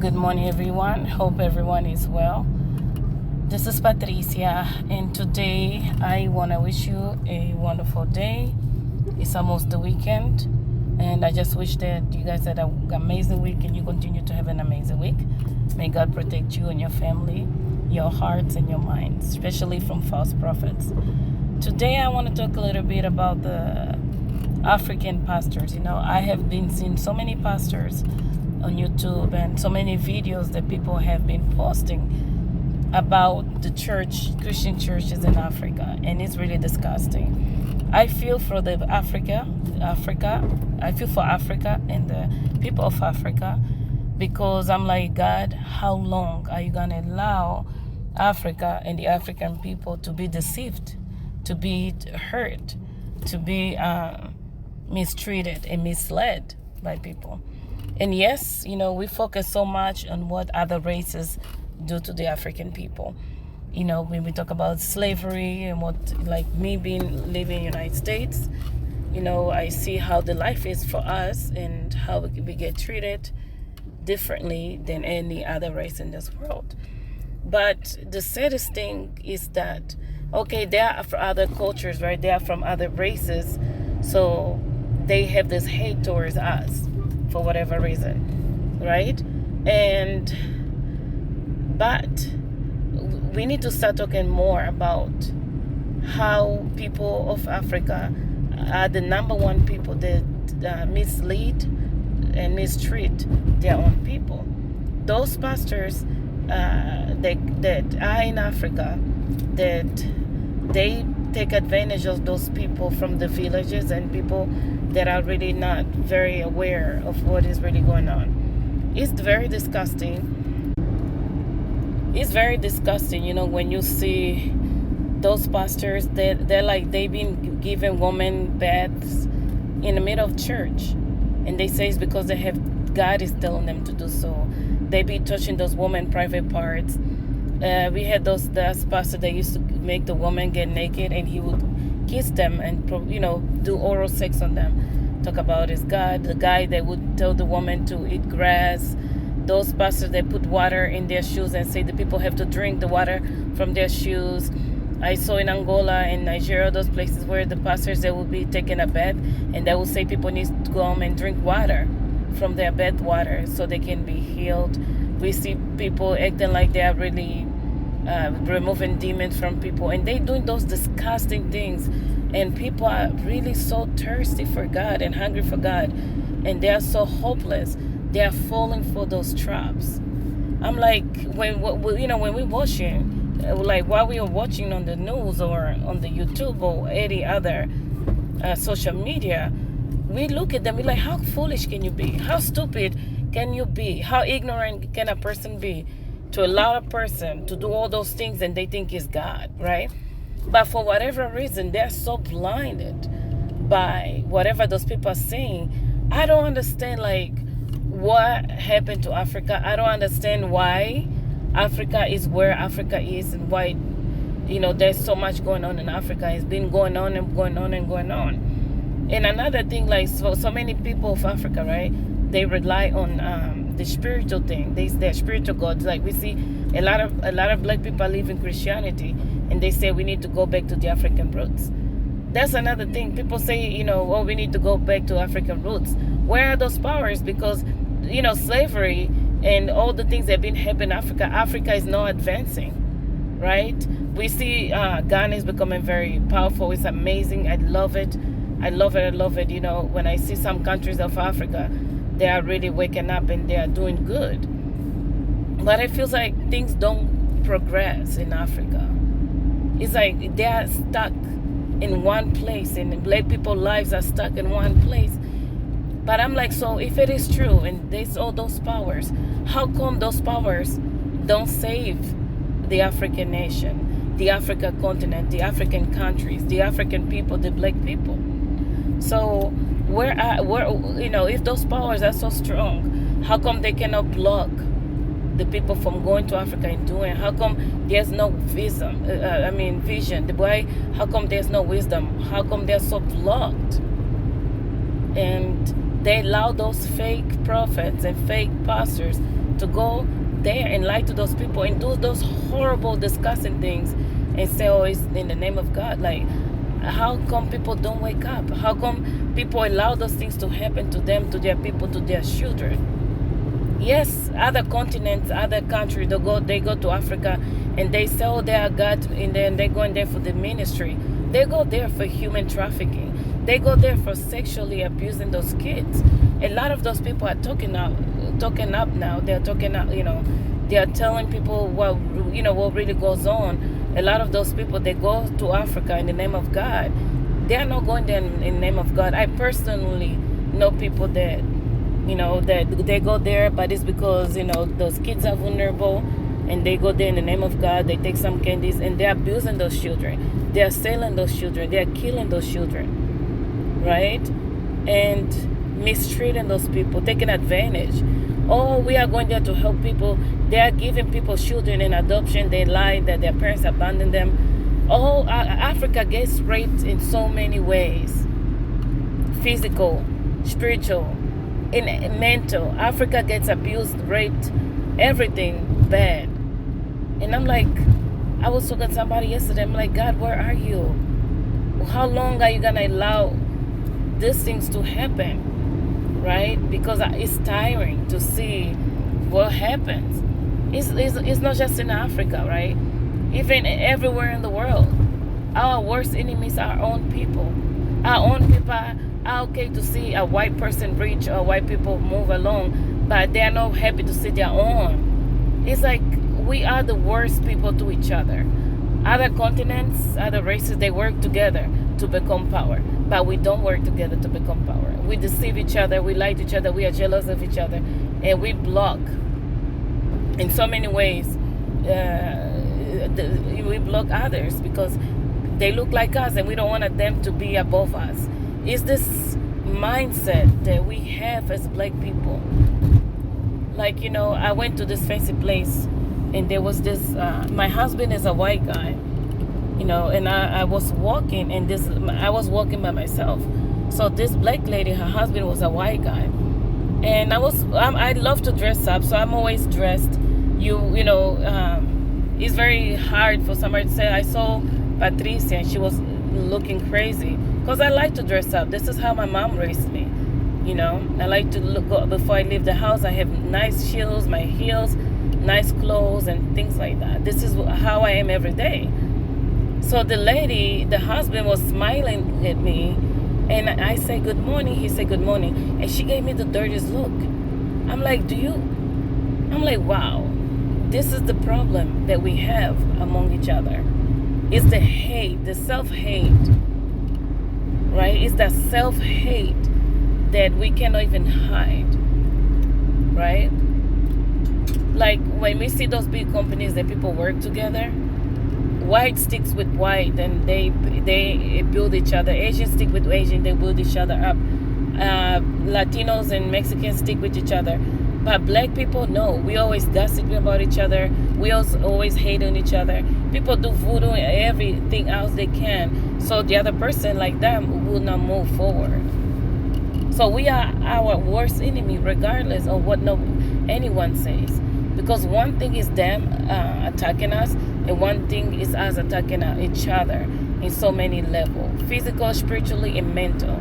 Good morning, everyone. Hope everyone is well. This is Patricia, and today I want to wish you a wonderful day. It's almost the weekend, and I just wish that you guys had an amazing week and you continue to have an amazing week. May God protect you and your family, your hearts, and your minds, especially from false prophets. Today I want to talk a little bit about the African pastors. I have been seeing so many pastors on YouTube and so many videos that people have been posting about the Christian churches in Africa, and it's really disgusting. I feel for Africa. I feel for Africa and the people of Africa, because I'm like, God, how long are you gonna allow Africa and the African people to be deceived, to be hurt, to be mistreated and misled by people? And yes, we focus so much on what other races do to the African people. When we talk about slavery and what, like me living in the United States, I see how the life is for us and how we get treated differently than any other race in this world. But the saddest thing is that, okay, they are from other cultures, right? They are from other races, so they have this hate towards us for whatever reason, right? But we need to start talking more about how people of Africa are the number one people that mislead and mistreat their own people. Those pastors that are in Africa, that they take advantage of those people from the villages and people that are really not very aware of what is really going on. It's very disgusting. It's very disgusting, when you see those pastors that they've been giving women baths in the middle of church, and they say it's because God is telling them to do so. They be touching those women private parts. We had those pastors that used to make the woman get naked, and he would kiss them and do oral sex on them. Talk about his God. The guy that would tell the woman to eat grass. Those pastors that put water in their shoes and say the people have to drink the water from their shoes. I saw in Angola and Nigeria, those places where the pastors, they will be taking a bath and they will say people need to go home and drink water from their bath water so they can be healed. We see people acting like they are really removing demons from people, and they doing those disgusting things, and people are really so thirsty for God and hungry for God, and they are so hopeless. They are falling for those traps. I'm like, when we're watching, like while we are watching on the news or on the YouTube or any other social media, we look at them, we're like, how foolish can you be? How stupid can you be? How ignorant can a person be to allow a person to do all those things and they think is God, right? But for whatever reason, they're so blinded by whatever those people are saying. I don't understand, like, what happened to Africa. I don't understand why Africa is where Africa is and why, there's so much going on in Africa. It's been going on and going on and going on. And another thing, like, so many people of Africa, right, they rely on the spiritual thing. They're spiritual gods. Like, we see a lot of black people live in Christianity, and they say we need to go back to the African roots. That's another thing. People say, we need to go back to African roots. Where are those powers? Because, slavery and all the things that have been happening in Africa is not advancing, right? We see Ghana is becoming very powerful. It's amazing. I love it. I love it. When I see some countries of Africa, they are really waking up and they are doing good. But it feels like things don't progress in Africa. It's like they are stuck in one place, and black people's lives are stuck in one place. But I'm like, so if it is true and there's all those powers, how come those powers don't save the African nation, the African continent, the African countries, the African people, the black people? So where if those powers are so strong, how come they cannot block the people from going to Africa and doing? How come there's no vision? How come there's no wisdom? How come they're so blocked? And they allow those fake prophets and fake pastors to go there and lie to those people and do those horrible, disgusting things and say, oh, it's in the name of God. Like, how come people don't wake up? How come people allow those things to happen to them, to their people, to their children? Yes, other continents, other countries, they go to Africa and they say, oh, they are God, and then they go in there for the ministry. They go there for human trafficking. They go there for sexually abusing those kids. A lot of those people are talking up now. They're talking up, they are telling people what really goes on. A lot of those people, they go to Africa in the name of God. They are not going there in the name of God. I personally know people that, that they go there, but it's because, those kids are vulnerable and they go there in the name of God. They take some candies and they're abusing those children. They're selling those children. They're killing those children, right? And mistreating those people, taking advantage. Oh, we are going there to help people. They are giving people children in adoption. They lie that their parents abandoned them. Oh, Africa gets raped in so many ways. Physical, spiritual, in mental. Africa gets abused, raped, everything bad. And I'm like, I was talking to somebody yesterday. I'm like, God, where are you? How long are you going to allow these things to happen? Right? Because it's tiring to see what happens. It's not just in Africa, right? Even everywhere in the world. Our worst enemies are our own people. Our own people are okay to see a white person rich or white people move along, but they are not happy to see their own. It's like we are the worst people to each other. Other continents, other races, they work together to become power, but we don't work together to become power. We deceive each other, we lie to each other, we are jealous of each other, and we block in so many ways. We block others because they look like us and we don't want them to be above us. It's this mindset that we have as black people. Like, I went to this fancy place and there was this, my husband is a white guy, and I was walking and I was walking by myself. So this black lady, her husband was a white guy. And I love to dress up, so I'm always dressed. It's very hard for somebody to say, I saw Patricia and she was looking crazy. Because I like to dress up. This is how my mom raised me. I like to look before I leave the house. I have nice shoes, my heels, nice clothes and things like that. This is how I am every day. So the husband was smiling at me and I say good morning. He said good morning. And she gave me the dirtiest look. I'm like, wow. This is the problem that we have among each other. It's the hate, the self-hate, right? It's that self-hate that we cannot even hide, right? Like when we see those big companies that people work together, white sticks with white and they build each other. Asians stick with Asian, they build each other up. Latinos and Mexicans stick with each other. But black people, no. We always gossiping about each other. We always hate on each other. People do voodoo and everything else they can. So the other person like them will not move forward. So we are our worst enemy regardless of what anyone says. Because one thing is them attacking us and one thing is us attacking each other in so many levels. Physical, spiritually, and mental.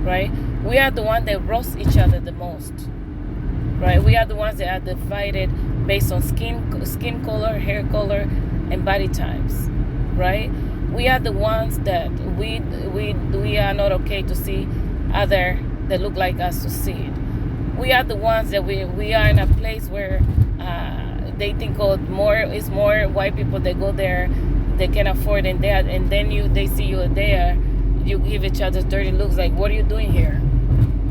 Right? We are the ones that roast each other the most. Right? We are the ones that are divided based on skin color, hair color, and body types. Right? We are the ones that we are not okay to see other that look like us to see it. We are the ones that we are in a place where they think it's more white people that go there, they can afford and then they see you there, you give each other dirty looks like, what are you doing here?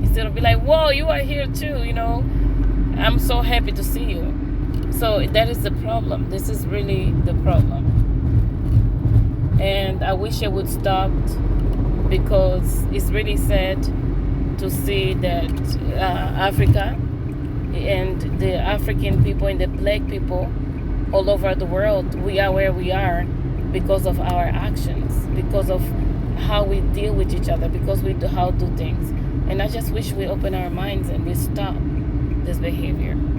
Instead of be like, whoa, you are here too, I'm so happy to see you. So that is the problem. This is really the problem. And I wish it would stop because it's really sad to see that Africa and the African people and the black people all over the world, we are where we are because of our actions, because of how we deal with each other, because we do things. And I just wish we open our minds and we stop this behavior.